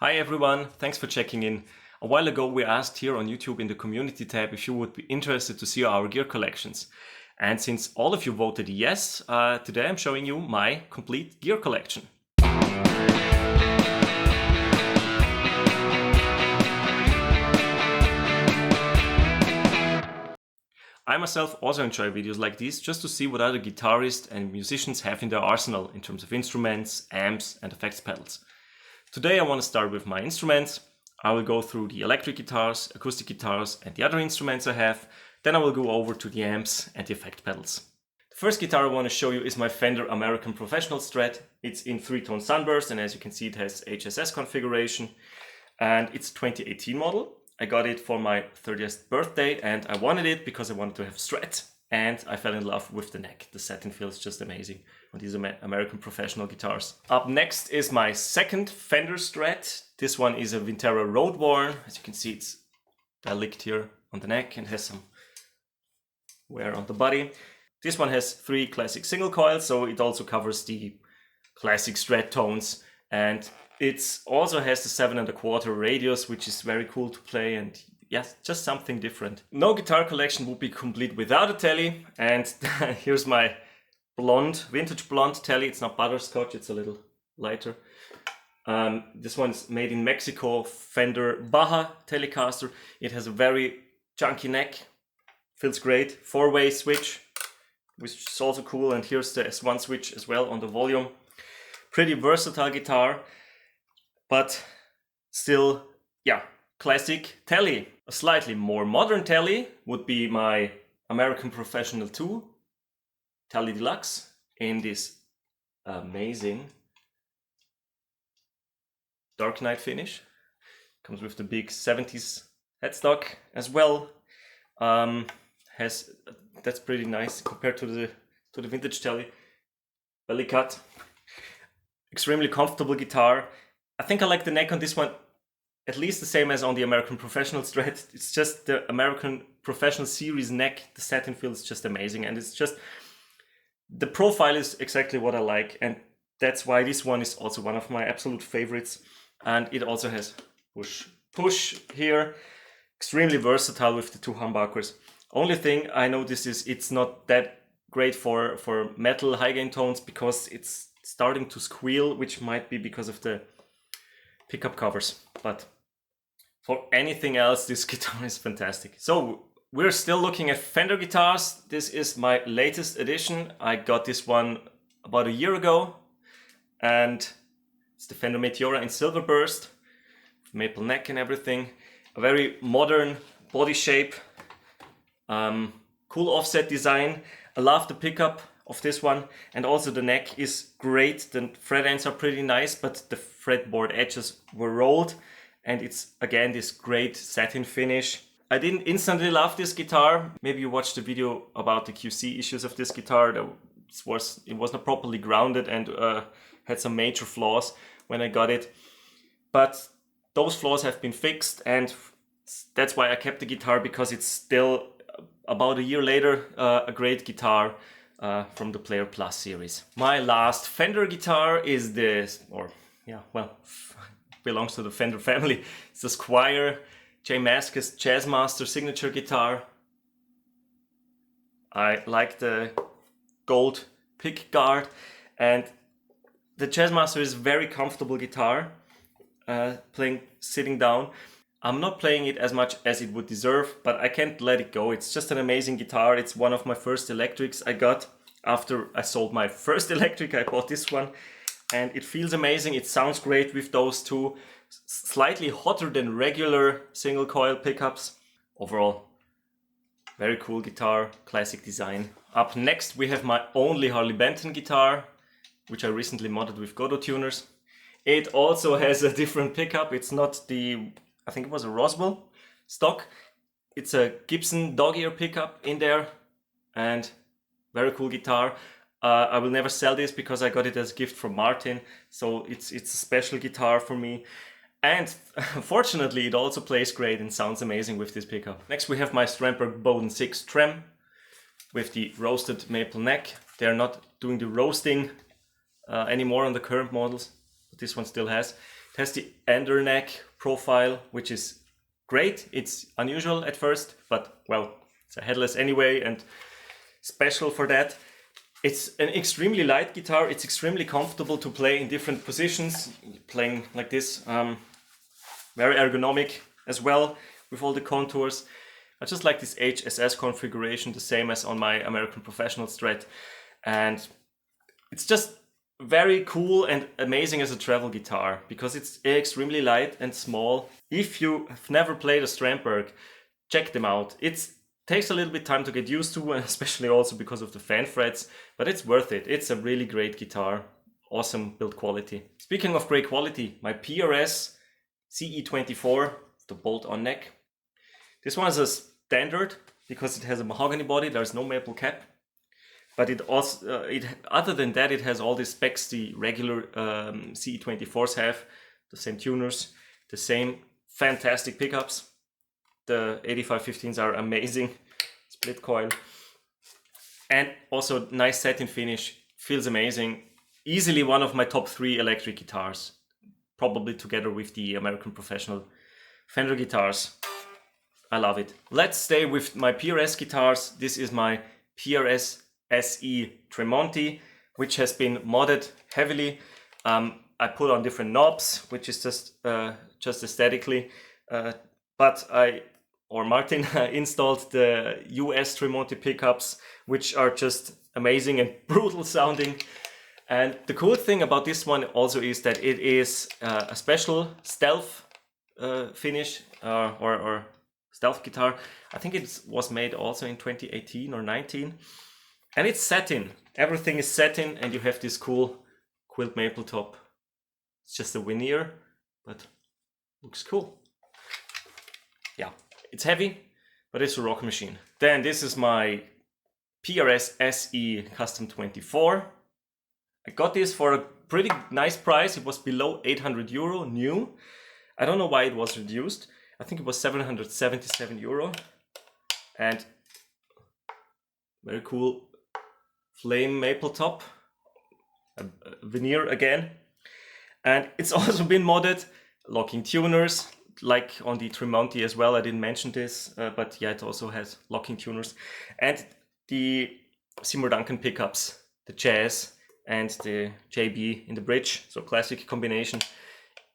Hi everyone, thanks for checking in. A while ago we asked here on YouTube in the community tab if you would be interested to see our gear collections. And since all of you voted yes, today I'm showing you my complete gear collection. I myself also enjoy videos like these just to see what other guitarists and musicians have in their arsenal in terms of instruments, amps and effects pedals. Today I want to start with my instruments. I will go through the electric guitars, acoustic guitars and the other instruments I have. Then I will go over to the amps and the effect pedals. The first guitar I want to show you is my Fender American Professional Strat. It's in 3-tone sunburst and as you can see it has HSS configuration. And it's a 2018 model. I got it for my 30th birthday and I wanted it because I wanted to have Strat. And I fell in love with the neck. The satin feels just amazing on these American Professional guitars. Up next is my second Fender Strat. This one is a Vintera Road Worn. As you can see, it's licked here on the neck and has some wear on the body. This one has 3 classic single coils, so it also covers the classic Strat tones. And it also has the 7 1/4 radius, which is very cool to play and yes, just something different. No guitar collection would be complete without a telly, and here's my vintage blonde telly. It's not butterscotch, it's a little lighter. This one's made in Mexico, Fender Baja Telecaster. It has a very chunky neck, feels great. 4-way switch, which is also cool, and here's the S1 switch as well on the volume. Pretty versatile guitar, but still, yeah, classic telly. A slightly more modern telly would be my American Professional 2 Telly Deluxe in this amazing dark night finish. Comes with the big 70s headstock as well. That's pretty nice compared to the vintage telly. Belly cut. Extremely comfortable guitar. I think I like the neck on this one at least the same as on the American Professional Strat. It's just the American Professional Series neck. The satin feel is just amazing, and it's just the profile is exactly what I like, and that's why this one is also one of my absolute favorites. And it also has push here. Extremely versatile with the 2 humbuckers. Only thing I notice is it's not that great for metal high gain tones because it's starting to squeal, which might be because of the pickup covers, but for anything else this guitar is fantastic. So we're still looking at Fender guitars. This is my latest edition. I got this one about a year ago and it's the Fender Meteora in silver burst, maple neck and everything. A very modern body shape, cool offset design. I love the pickup of this one, and also the neck is great. The fret ends are pretty nice, but the fretboard edges were rolled, and it's again this great satin finish. I didn't instantly love this guitar. Maybe you watched the video about the QC issues of this guitar. It was not properly grounded and had some major flaws when I got it, but those flaws have been fixed, and that's why I kept the guitar, because it's still about a year later a great guitar. From the Player Plus series. My last Fender guitar is this, belongs to the Fender family. It's the Squier J.a.s Jazzmaster signature guitar. I like the gold pick guard, and the Jazzmaster is a very comfortable guitar, playing sitting down. I'm not playing it as much as it would deserve, but I can't let it go. It's just an amazing guitar. It's one of my first electrics I got. After I sold my first electric, I bought this one, and it feels amazing. It sounds great with those 2 slightly hotter than regular single coil pickups. Overall, very cool guitar, classic design. Up next we have my only Harley Benton guitar, which I recently modded with Godot tuners. It also has a different pickup. It's not the, I think it was a Roswell stock. It's a Gibson dog ear pickup in there, and very cool guitar. I will never sell this because I got it as a gift from Martin, so it's a special guitar for me. And fortunately, it also plays great and sounds amazing with this pickup. Next we have my Strandberg Bowden 6 Trem with the roasted maple neck. They're not doing the roasting anymore on the current models, but this one still has. It has the ender neck profile, which is great. It's unusual at first, but well, it's a headless anyway and special for that. It's an extremely light guitar. It's extremely comfortable to play in different positions, playing like this. Very ergonomic as well with all the contours. I just like this HSS configuration, the same as on my American Professional Strat. And it's just very cool and amazing as a travel guitar because it's extremely light and small. If you have never played a Strandberg, check them out. It takes a little bit time to get used to, especially also because of the fan frets, but it's worth it. It's a really great guitar. Awesome build quality. Speaking of great quality, my PRS CE24, the bolt-on neck. This one is a standard because it has a mahogany body. There's no maple cap. But it also, other than that, it has all the specs the regular CE24s have. The same tuners, the same fantastic pickups. The 8515s are amazing. Split coil. And also nice satin finish. Feels amazing. Easily one of my top 3 electric guitars. Probably together with the American Professional Fender guitars. I love it. Let's stay with my PRS guitars. This is my PRS SE Tremonti, which has been modded heavily. I put on different knobs, which is just aesthetically. But Martin installed the US Tremonti pickups, which are just amazing and brutal sounding. And the cool thing about this one also is that it is a special stealth finish or stealth guitar. I think it was made also in 2018 or 19. And it's satin. Everything is satin and you have this cool quilt maple top. It's just a veneer, but looks cool. Yeah, it's heavy, but it's a rock machine. Then this is my PRS SE Custom 24. I got this for a pretty nice price. It was below 800 euro new. I don't know why it was reduced. I think it was 777 euro. And very cool flame maple top. A veneer again. And it's also been modded. Locking tuners, like on the Tremonti as well. I didn't mention this, but yeah, it also has locking tuners. And the Seymour Duncan pickups, the g.a.s and the JB in the bridge, so classic combination,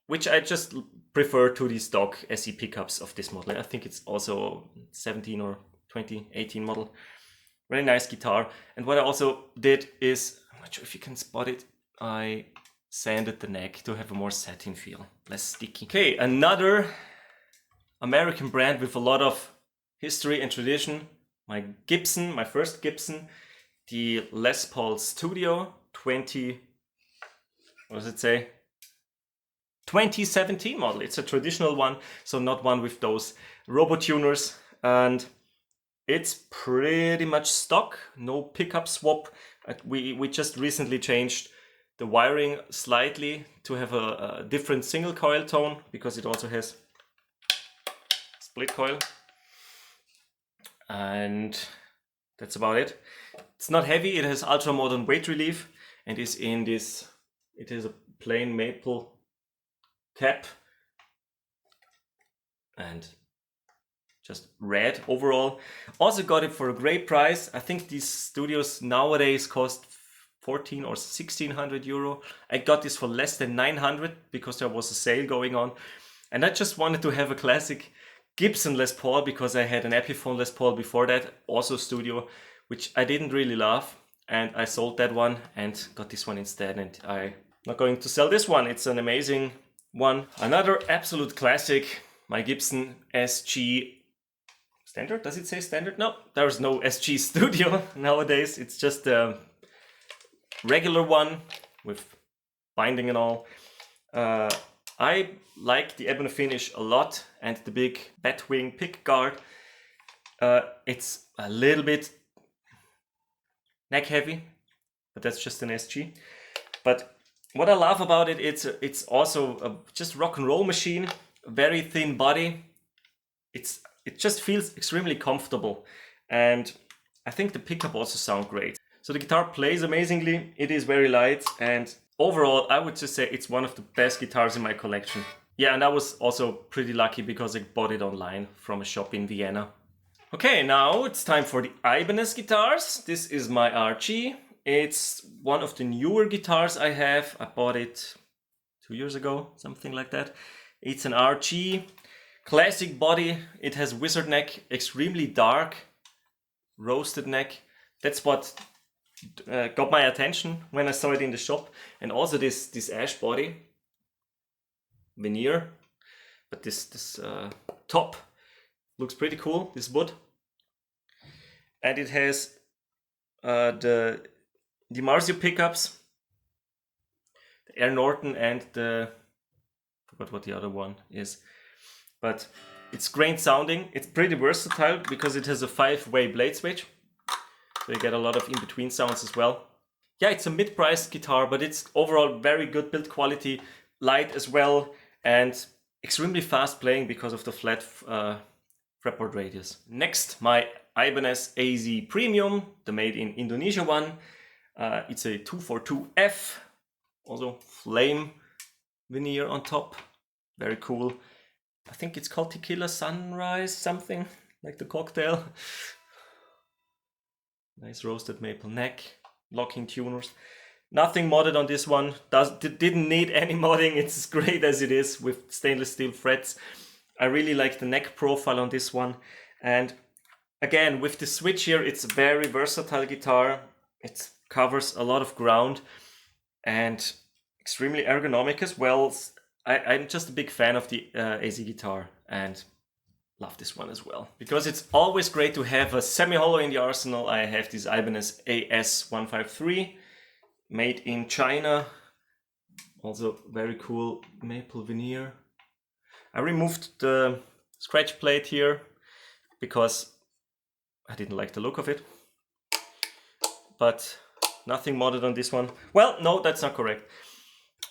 which I just prefer to the stock SE pickups of this model. I think it's also 17 or 2018 model. Very nice guitar. And what I also did is, I'm not sure if you can spot it, I sanded the neck to have a more satin feel, less sticky. Okay, another American brand with a lot of history and tradition. My Gibson, my first Gibson, the Les Paul Studio 2017 model. It's a traditional one, so not one with those robo tuners, and it's pretty much stock, no pickup swap. We just recently changed the wiring slightly to have a different single coil tone, because it also has split coil, and that's about it. It's not heavy, it has ultra modern weight relief, and is in this, it is a plain maple cap and just red overall. Also got it for a great price. I think these studios nowadays cost 14 or 1600 euro. I got this for less than 900 because there was a sale going on, and I just wanted to have a classic Gibson Les Paul because I had an Epiphone Les Paul before that, also studio, which I didn't really love, and I sold that one and got this one instead, and I'm not going to sell this one. It's an amazing one. Another absolute classic, my Gibson SG Standard. Does it say Standard? No, there's no SG Studio nowadays. It's just a regular one with binding and all. I like the ebony finish a lot, and the big batwing pick guard. It's a little bit neck heavy, but that's just an SG. But what I love about it, it's also a just rock and roll machine, very thin body. It just feels extremely comfortable, and I think the pickup also sounds great. So the guitar plays amazingly. It is very light, and overall, I would just say it's one of the best guitars in my collection. Yeah, and I was also pretty lucky because I bought it online from a shop in Vienna. Okay, now it's time for the Ibanez guitars. This is my RG. It's one of the newer guitars I have. I bought it 2 years ago, something like that. It's an RG, classic body. It has wizard neck, extremely dark, roasted neck. That's what got my attention when I saw it in the shop. And also this ash body, veneer, but this top looks pretty cool, this wood. And it has the Marzio pickups, the Air Norton, and I forgot what the other one is. But it's great sounding. It's pretty versatile because it has a 5-way blade switch. So you get a lot of in-between sounds as well. Yeah, it's a mid-priced guitar, but it's overall very good build quality, light as well, and extremely fast playing because of the flat fretboard radius. Next, my Ibanez AZ Premium, the made in Indonesia one. It's a 242F, also flame veneer on top, very cool. I think it's called Tequila Sunrise, something like the cocktail. Nice roasted maple neck, locking tuners. Nothing modded on this one, didn't need any modding, it's great as it is with stainless steel frets. I really like the neck profile on this one. And again, with the switch here, it's a very versatile guitar. It covers a lot of ground and extremely ergonomic as well. I'm just a big fan of the AZ guitar and love this one as well. Because it's always great to have a semi-hollow in the arsenal. I have this Ibanez AS153 made in China. Also very cool maple veneer. I removed the scratch plate here because I didn't like the look of it. But nothing modded on this one. Well, no, that's not correct.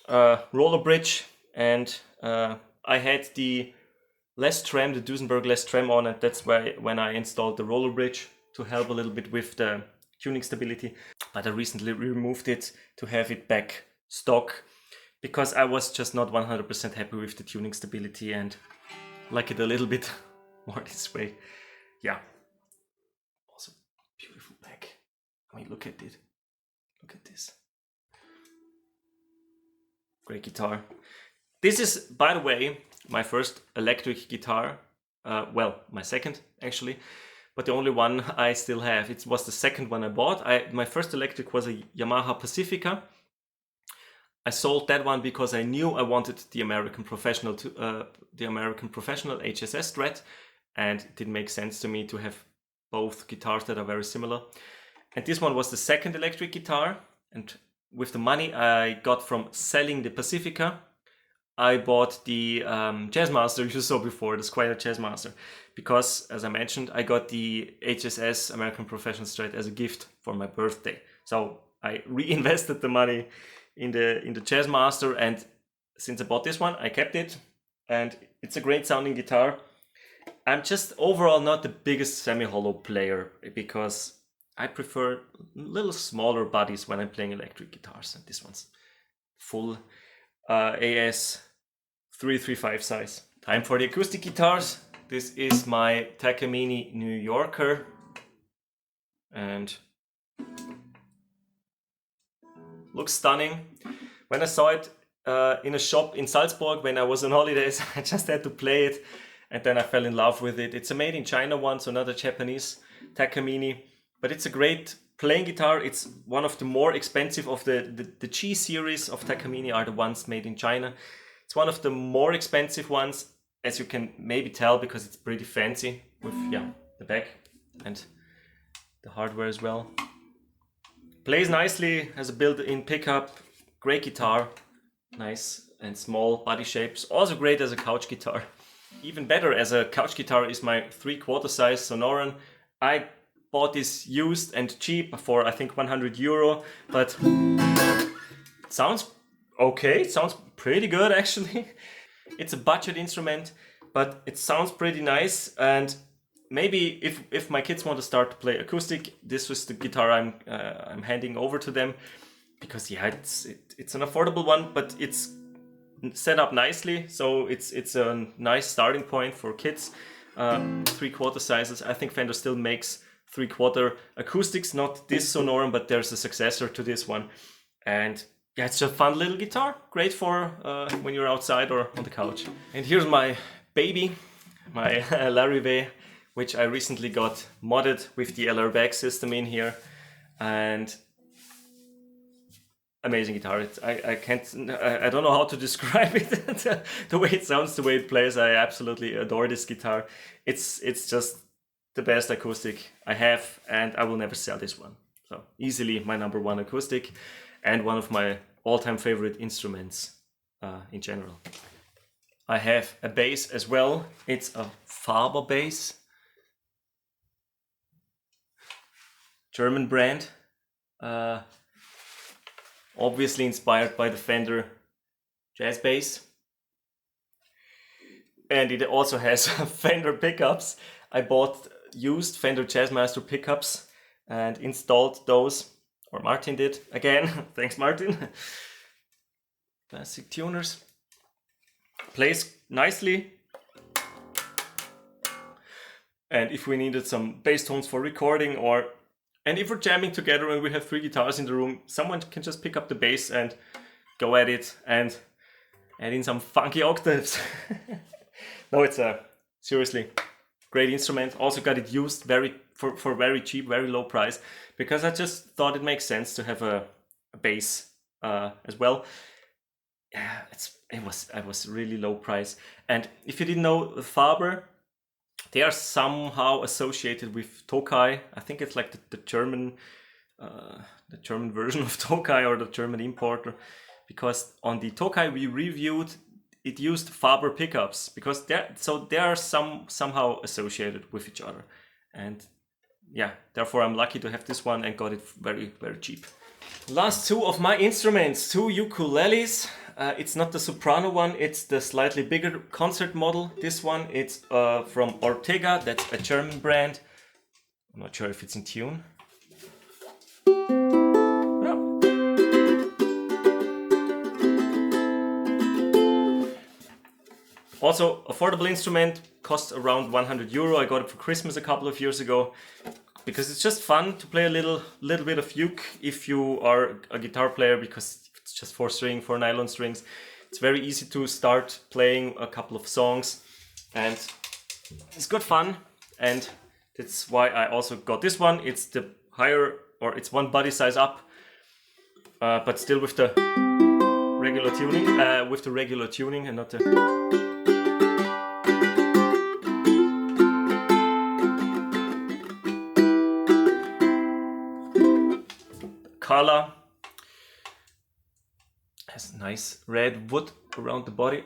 Roller bridge, and I had the Les Trem, the Duesenberg Les Trem on, and that's why when I installed the roller bridge to help a little bit with the tuning stability. But I recently removed it to have it back stock because I was just not 100% happy with the tuning stability and like it a little bit more this way. Yeah. Also beautiful back. I mean, look at it. Look at this. Great guitar. This is, by the way, my first electric guitar. Well, my second actually, but the only one I still have. It was the second one I bought. My first electric was a Yamaha Pacifica. I sold that one because I knew I wanted the American Professional HSS Strat, and it didn't make sense to me to have both guitars that are very similar. And this one was the second electric guitar, and with the money I got from selling the Pacifica, I bought the Jazzmaster you saw before, the Squire Jazzmaster, because, as I mentioned, I got the HSS American Professional Strat as a gift for my birthday. So I reinvested the money in the Jazzmaster, and since I bought this one, I kept it, and it's a great sounding guitar. I'm just overall not the biggest semi-hollow player because I prefer little smaller bodies when I'm playing electric guitars, and this one's full AS 335 size. Time for the acoustic guitars. This is my Takamine New Yorker, and looks stunning. When I saw it in a shop in Salzburg when I was on holidays, I just had to play it, and then I fell in love with it. It's a made in China one, so not a Japanese Takamine, but it's a great playing guitar. It's one of the more expensive of the G series of Takamine are the ones made in China. It's one of the more expensive ones, as you can maybe tell, because it's pretty fancy with the back and the hardware as well. Plays nicely, has a built-in pickup, great guitar, nice and small body shapes, also great as a couch guitar. Even better as a couch guitar is my 3/4 size Sonoran. I bought this used and cheap for I think €100, but it sounds okay, it sounds pretty good actually. It's a budget instrument, but it sounds pretty nice, and maybe if my kids want to start to play acoustic, this was the guitar I'm handing over to them. because yeah, it's an affordable one, but it's set up nicely, so it's a nice starting point for kids. 3/4 sizes. I think Fender still makes 3/4 acoustics, not this Sonoran, but there's a successor to this one. And yeah, it's a fun little guitar, great for when you're outside or on the couch. And here's my baby, my Larive, which I recently got modded with the LR back system in here, and amazing guitar. I don't know how to describe it. The way it sounds, the way it plays, I absolutely adore this guitar. It's just the best acoustic I have, and I will never sell this one. So easily my #1 acoustic, and one of my all-time favorite instruments in general. I have a bass as well. It's a Faber bass, German brand. Obviously inspired by the Fender Jazz bass. And it also has Fender pickups. I bought used Fender Jazzmaster pickups and installed those, or Martin did, again, thanks Martin. Classic tuners. Plays nicely. And if we needed some bass tones for recording, and if we're jamming together and we have 3 guitars in the room, someone can just pick up the bass and go at it and add in some funky octaves. No, it's a seriously great instrument. Also got it used for very cheap, very low price, because I just thought it makes sense to have a bass as well. Yeah, it was really low price. And if you didn't know, Faber, they are somehow associated with Tokai. I think it's like the German version of Tokai, or the German importer, because on the Tokai we reviewed, it used Faber pickups, because they are somehow associated with each other. And yeah, therefore I'm lucky to have this one and got it very, very cheap. Last 2 of my instruments, 2 ukuleles. It's not the soprano one, it's the slightly bigger concert model. This one, it's from Ortega, that's a German brand. I'm not sure if it's in tune. Yeah. Also, affordable instrument, costs around €100. I got it for Christmas a couple of years ago, because it's just fun to play a little bit of uke if you are a guitar player, because it's just 4-string, 4 nylon strings. It's very easy to start playing a couple of songs, and it's good fun. And that's why I also got this one. It's the higher, or it's 1 body size up, but still with the regular tuning, and not the color. Has nice red wood around the body.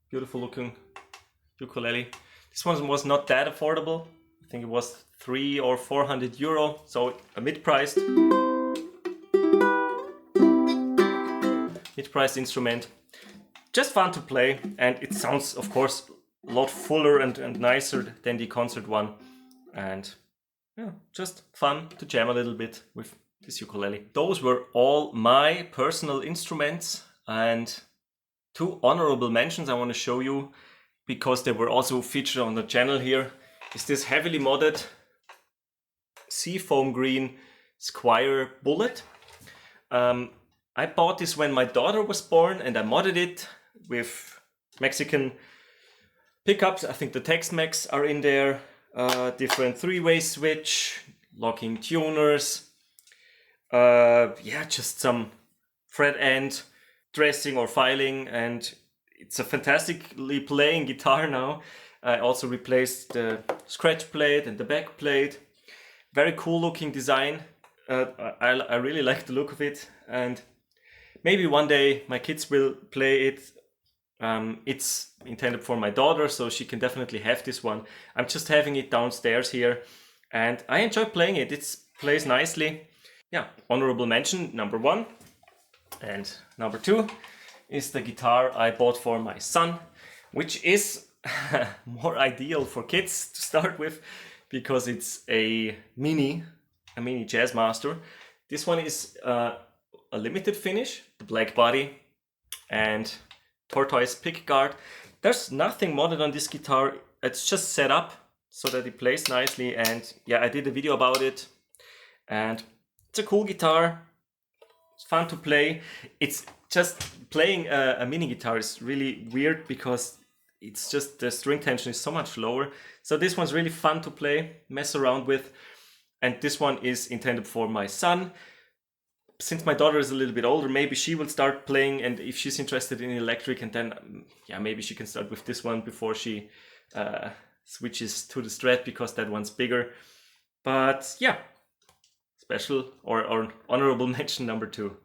Beautiful looking ukulele. This one was not that affordable. I think it was 300 or 400 euro, so a mid-priced instrument. Just fun to play, and it sounds, of course, a lot fuller and nicer than the concert one. And yeah, just fun to jam a little bit with this ukulele. Those were all my personal instruments, and 2 honorable mentions I want to show you, because they were also featured on the channel here, is this heavily modded seafoam green Squier Bullet. I bought this when my daughter was born, and I modded it with Mexican pickups. I think the Tex-Mex are in there, different 3-way switch, locking tuners, yeah, just some fret end dressing or filing, and it's a fantastically playing guitar now. I also replaced the scratch plate and the back plate. Very cool looking design. I really like the look of it, and maybe one day my kids will play it. It's intended for my daughter, so she can definitely have this one. I'm just having it downstairs here, and I enjoy playing it. It plays nicely. Yeah, honorable mention #1. And #2 is the guitar I bought for my son, which is more ideal for kids to start with, because it's a mini Jazzmaster. This one is a limited finish, the black body and tortoise pickguard. There's nothing modded on this guitar. It's just set up so that it plays nicely, and yeah, I did a video about it, and it's a cool guitar. It's fun to play. It's just playing a mini guitar is really weird because it's just the string tension is so much lower. So this one's really fun to play, mess around with. And this one is intended for my son. Since my daughter is a little bit older, maybe she will start playing, and if she's interested in electric, and then yeah, maybe she can start with this one before she switches to the Strat, because that one's bigger. But yeah, special or honorable mention number 2.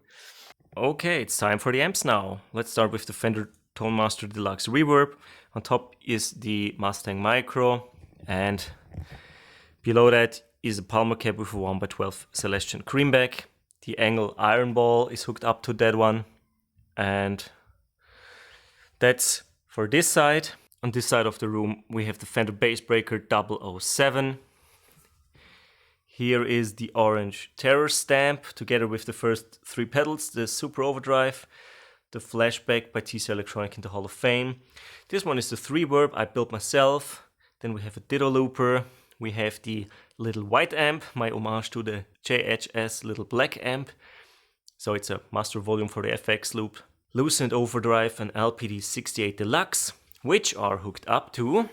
Okay, it's time for the amps now. Let's start with the Fender Tone Master Deluxe Reverb. On top is the Mustang Micro, and below that is a Palmer Cap with a 1x12 Celestion Creamback. The Angle Iron Ball is hooked up to that one, and that's for this side. On this side of the room we have the Fender Bass Breaker 007. Here is the orange Terror stamp together with the first 3 pedals, the Super Overdrive, the Flashback by TC Electronic in the Hall of Fame. This one is the 3-verb I built myself. Then we have a Ditto Looper. We have the little white amp, my homage to the g.a.s. little black amp. So it's a master volume for the FX loop. Lucent Overdrive and LPD 68 Deluxe, which are hooked up to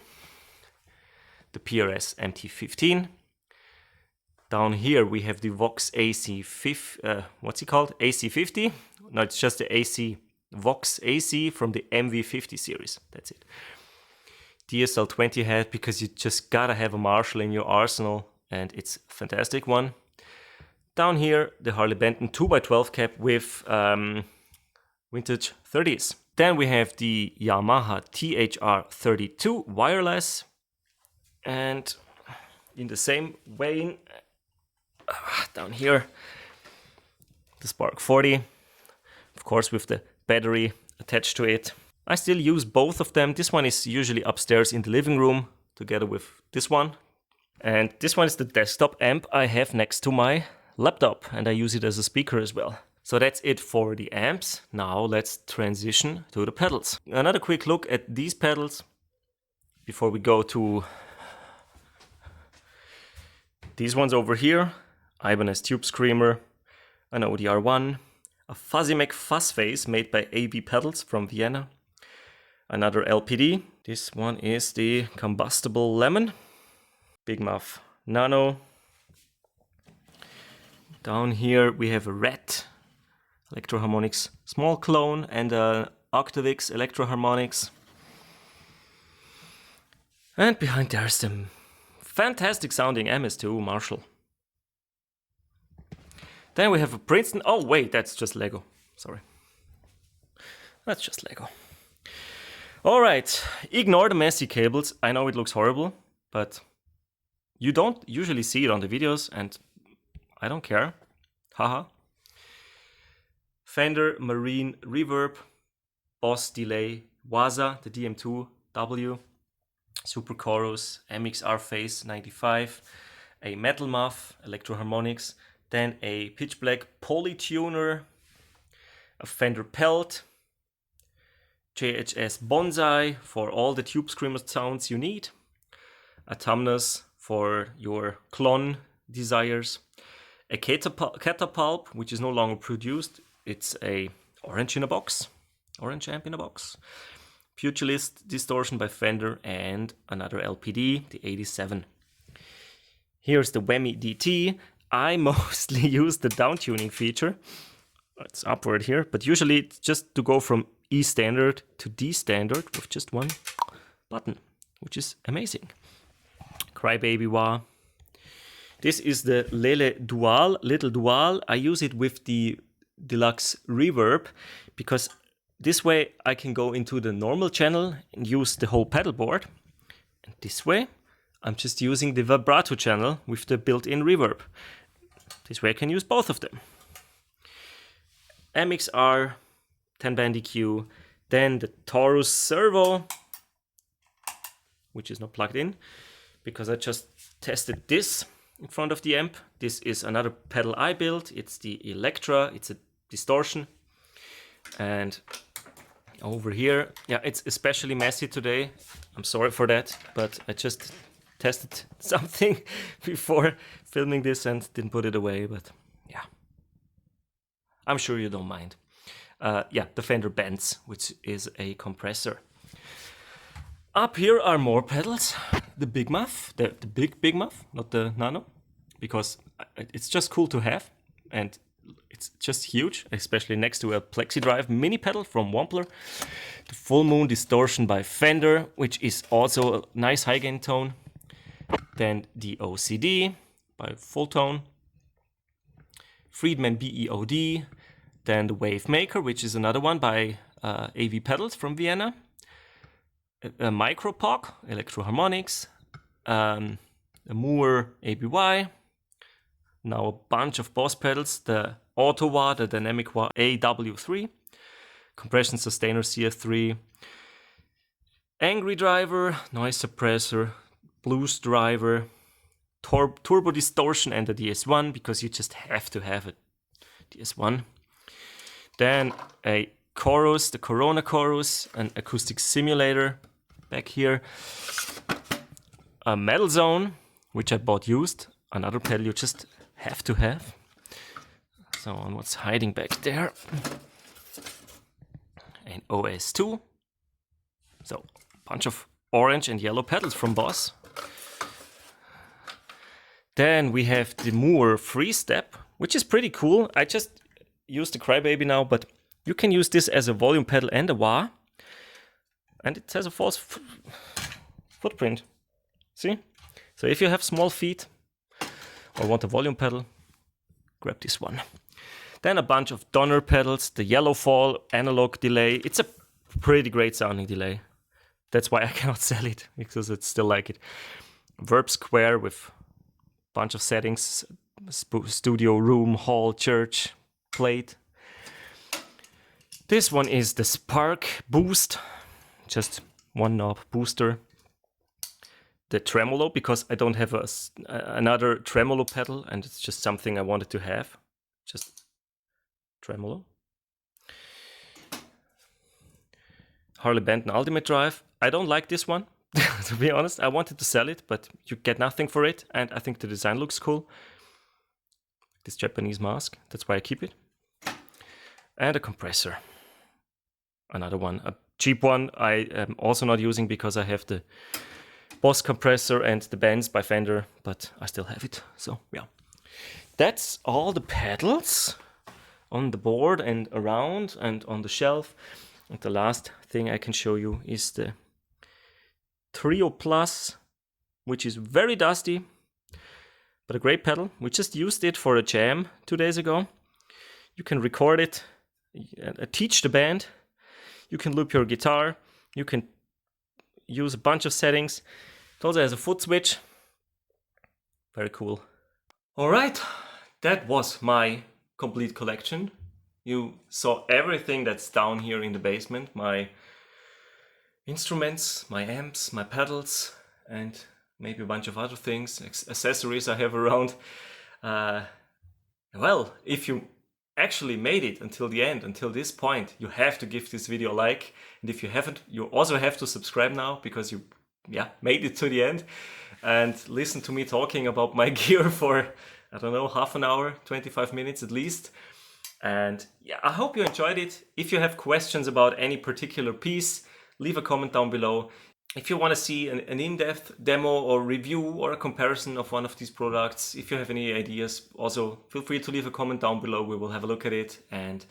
the PRS MT15. Down here we have the Vox AC50, what's it called? AC50? No, it's just the AC, Vox AC from the MV50 series, that's it. DSL20 head, because you just gotta have a Marshall in your arsenal, and it's a fantastic one. Down here, the Harley Benton 2x12 cap with vintage 30s. Then we have the Yamaha THR32 wireless, and in the same vein, down here, the Spark 40, of course with the battery attached to it. I still use both of them. This one is usually upstairs in the living room together with this one. And this one is the desktop amp I have next to my laptop, and I use it as a speaker as well. So that's it for the amps. Now let's transition to the pedals. Another quick look at these pedals before we go to these ones over here. Ibanez Tube Screamer, an ODR1, a Fuzzy Mac Fuzz Face made by AB Pedals from Vienna, another LPD. This one is the Combustible Lemon, Big Muff Nano. Down here we have a Red Electro-Harmonix small clone and a Octavix Electro-Harmonix. And behind there's the fantastic sounding MS2 Marshall. Then we have a Princeton. Oh wait, that's just Lego. Sorry. That's just Lego. Alright, ignore the messy cables. I know it looks horrible, but you don't usually see it on the videos, and I don't care. Haha. Fender Marine Reverb, Boss Delay, Waza, the DM2W, Super Chorus, MXR Phase 95, a Metal Muff, Electro-Harmonix, then a Pitch Black Polytuner, a Fender Pelt, g.a.s. Bonsai for all the Tube Screamer sounds you need, a Tumnus for your clone desires, a Catapulp, which is no longer produced. It's a orange amp in a box, Pugilist Distortion by Fender, and another LPD, the 87. Here's the Whammy DT. I mostly use the down tuning feature. It's upward here, but usually it's just to go from E standard to D standard with just one button, which is amazing. Crybaby Wah. This is the Lele Dual, Little Dual. I use it with the Deluxe Reverb because this way I can go into the normal channel and use the whole pedal board. And this way I'm just using the vibrato channel with the built-in reverb. This way I can use both of them. MXR, 10-band EQ, then the Taurus Servo, which is not plugged in because I just tested this in front of the amp. This is another pedal I built. It's the Electra. It's a distortion. And over here, yeah, it's especially messy today. I'm sorry for that, but I just tested something before filming this and didn't put it away, but yeah, I'm sure you don't mind. Yeah, the Fender Benz, which is a compressor. Up here are more pedals. The Big Muff, the big Muff, not the Nano, because it's just cool to have, and it's just huge, especially next to a Plexi Drive mini pedal from Wampler. The Full Moon Distortion by Fender, which is also a nice high gain tone. Then the OCD by Full Tone. Friedman BEOD. Then the Wave Maker, which is another one by AV Pedals from Vienna. A Micro POC, Electro Harmonics. A Moore ABY. Now a bunch of Boss pedals, the Autowa, the Dynamic Wah AW3, Compression Sustainer CF3, Angry Driver, Noise Suppressor, Blues Driver, Turbo Distortion and the DS1, because you just have to have a DS1. Then a chorus, the Corona chorus, an acoustic simulator back here, a Metal Zone, which I bought used, another pedal you just have to have. So on what's hiding back there, an OS2. So a bunch of orange and yellow pedals from Boss. Then we have the Moore Free Step, which is pretty cool. I just used the Crybaby now, but you can use this as a volume pedal and a wah. And it has a false footprint. See? So if you have small feet or want a volume pedal, grab this one. Then a bunch of Donner pedals, the Yellow Fall analog delay. It's a pretty great sounding delay. That's why I cannot sell it, because it's still like it. Verb Square with a bunch of settings, studio, room, hall, church, plate. This one is the Spark Boost, just one knob booster. The tremolo, because I don't have another tremolo pedal, and it's just something I wanted to have. Just tremolo. Harley Benton Ultimate Drive. I don't like this one, to be honest. I wanted to sell it, but you get nothing for it, and I think the design looks cool. This Japanese mask, that's why I keep it. And a compressor. Another one, a cheap one I am also not using because I have the Boss compressor and the Benz by Fender, but I still have it, so yeah. That's all the pedals on the board and around and on the shelf. And the last thing I can show you is the Trio Plus, which is very dusty, but a great pedal. We just used it for a jam 2 days ago. You can record it, teach the band, you can loop your guitar, you can use a bunch of settings. It also has a foot switch. Very cool. Alright, that was my complete collection. You saw everything that's down here in the basement. My instruments, my amps, my pedals, and maybe a bunch of other things, accessories I have around. Well, if you actually made it until the end, until this point, you have to give this video a like. And if you haven't, you also have to subscribe now, because you made it to the end and listen to me talking about my gear for, I don't know, half an hour, 25 minutes at least. And yeah, I hope you enjoyed it. If you have questions about any particular piece, leave a comment down below. If you want to see an in-depth demo or review or a comparison of one of these products, if you have any ideas, also feel free to leave a comment down below. We will have a look at it. And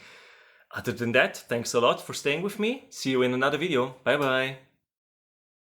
other than that, thanks a lot for staying with me. See you in another video. Bye bye.